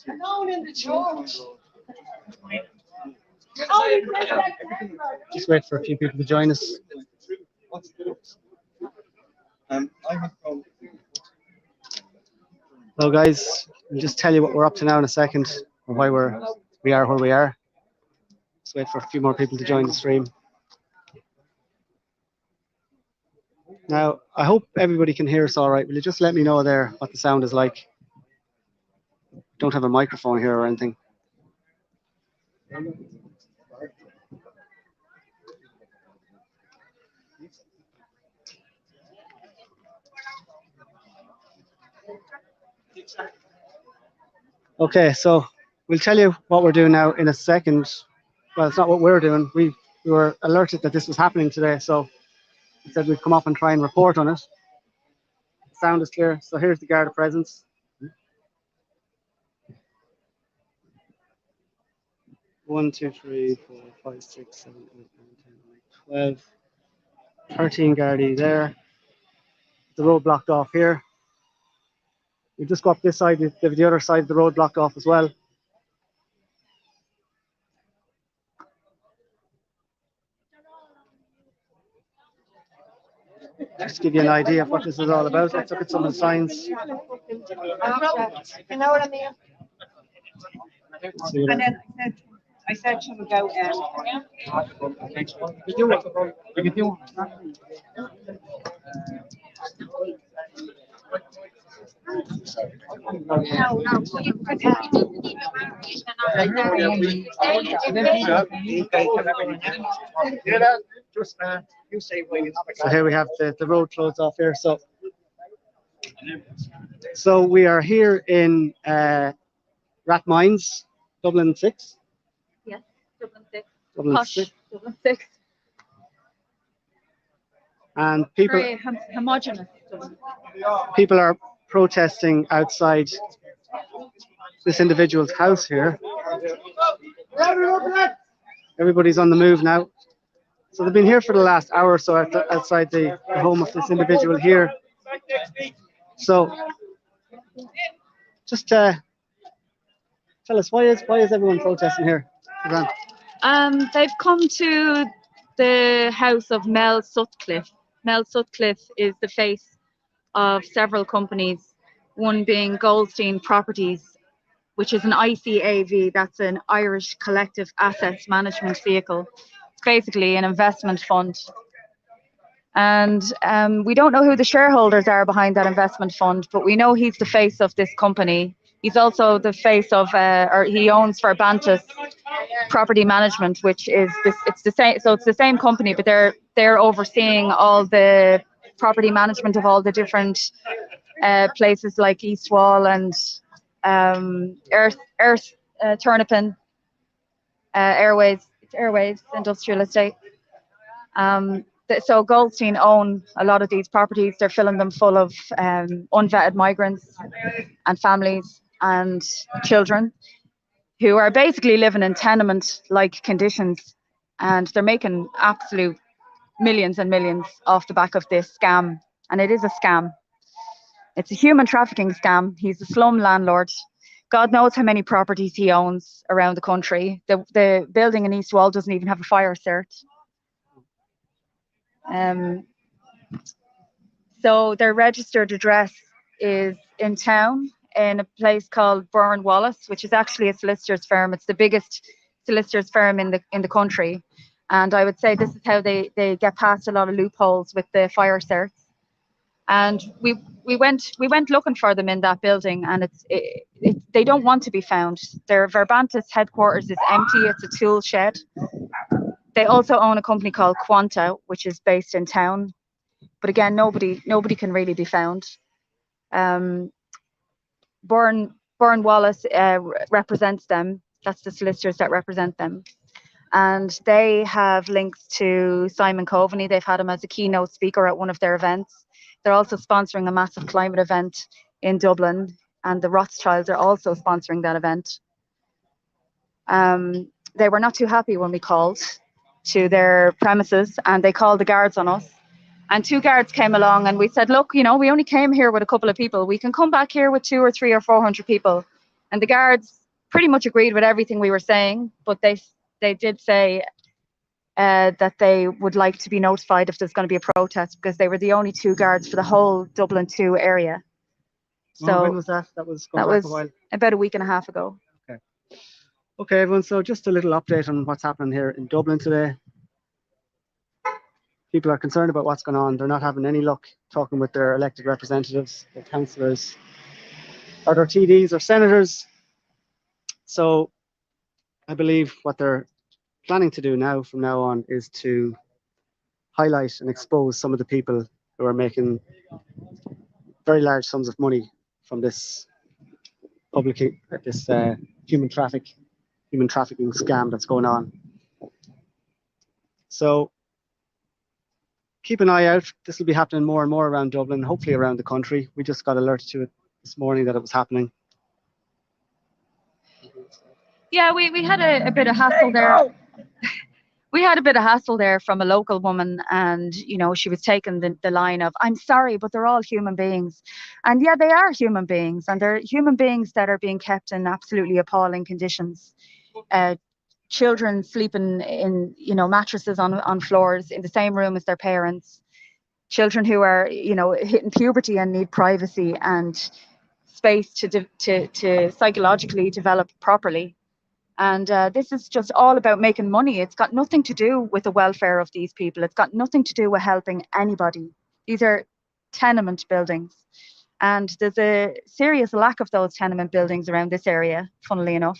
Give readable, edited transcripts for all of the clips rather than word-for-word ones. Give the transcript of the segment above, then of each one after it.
Alone in the church. Just wait for a few people to join us. So guys, I'll just tell you what we're up to now in a second, and why we are where we are. Just wait for a few more people to join the stream. Now, I hope everybody can hear us all right. Will you just let me know there what the sound is like? Don't have a microphone here or anything. Okay, so we'll tell you what we're doing now in a second. Well, it's not what we're doing. We were alerted that this was happening today, so we said we'd come up and try and report on it. The sound is clear. So here's the guard of presence. 1, 2, 3, 4, 5, 6, 7, 8, 9, 10, 11, 12, 13 Gardaí there. The road blocked off here. We just go up this side, the other side of the road blocked off as well. Just to give you an idea of what this is all about, let's look at some of the signs. You know what I mean? And then I said to him about So here we have the road closed off here. So we are here in Rathmines, Dublin 6. Yes, Dublin 6. Dublin Posh 6. Dublin 6. And people Very homogenous. people are protesting outside this individual's house here. Everybody's on the move now. So they've been here for the last hour or so outside the home of this individual here. So just tell us, why is everyone protesting here? They've come to the house of Mel Sutcliffe. Mel Sutcliffe is the face of several companies, one being Goldstein Properties, which is an ICAV, that's an Irish Collective Assets Management Vehicle. It's basically an investment fund. And we don't know who the shareholders are behind that investment fund, but we know he's the face of this company. He's also the face of, or he owns Verbantis Property Management, which is it's the same. So it's the same company, but they're overseeing all the property management of all the different places like East Wall and Earth Turnipin, Airways Industrial Estate. So Goldstein own a lot of these properties. They're filling them full of unvetted migrants and families and children who are basically living in tenement-like conditions, and they're making absolute millions and millions off the back of this scam. And it is a scam. It's a human trafficking scam. He's a slum landlord. God knows how many properties he owns around the country. The building in East Wall doesn't even have a fire cert. So their registered address is in town in a place called Byrne Wallace, which is actually a solicitor's firm. It's the biggest solicitor's firm in the country. And I would say this is how they get past a lot of loopholes with the fire certs. And we went looking for them in that building, and they don't want to be found. Their Verbantis headquarters is empty. It's a tool shed. They also own a company called Quanta, which is based in town. But again, nobody can really be found. Byrne Wallace represents them. That's the solicitors that represent them. And they have links to Simon Coveney. They've had him as a keynote speaker at one of their events. They're also sponsoring a massive climate event in Dublin, and the Rothschilds are also sponsoring that event. They were not too happy when we called to their premises, and they called the guards on us. And 2 guards came along, and we said, look, we only came here with a couple of people. We can come back here with 200 or 300 or 400 people. And the guards pretty much agreed with everything we were saying, but they did say that they would like to be notified if there's going to be a protest, because they were the only two guards for the whole Dublin 2 area. Oh, when So was that? That was going that back a was while. about a week and a half ago. Okay, everyone. So just a little update on what's happening here in Dublin today. People are concerned about what's going on. They're not having any luck talking with their elected representatives, their councillors, or their TDs or senators. So I believe what they're planning to do now, from now on, is to highlight and expose some of the people who are making very large sums of money from this human trafficking scam that's going on. So keep an eye out. This will be happening more and more around Dublin, hopefully around the country. We just got alerted to it this morning that it was happening. Yeah, we had a bit of hassle there. We had a bit of hassle there from a local woman, and she was taking the line of, I'm sorry, but they're all human beings. And yeah, they are human beings, and they're human beings that are being kept in absolutely appalling conditions. Children sleeping in mattresses on floors in the same room as their parents. Children who are hitting puberty and need privacy and space to psychologically develop properly. And this is just all about making money. It's got nothing to do with the welfare of these people. It's got nothing to do with helping anybody. These are tenement buildings. And there's a serious lack of those tenement buildings around this area, funnily enough.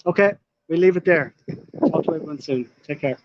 Okay, we'll leave it there. Talk to everyone soon. Take care.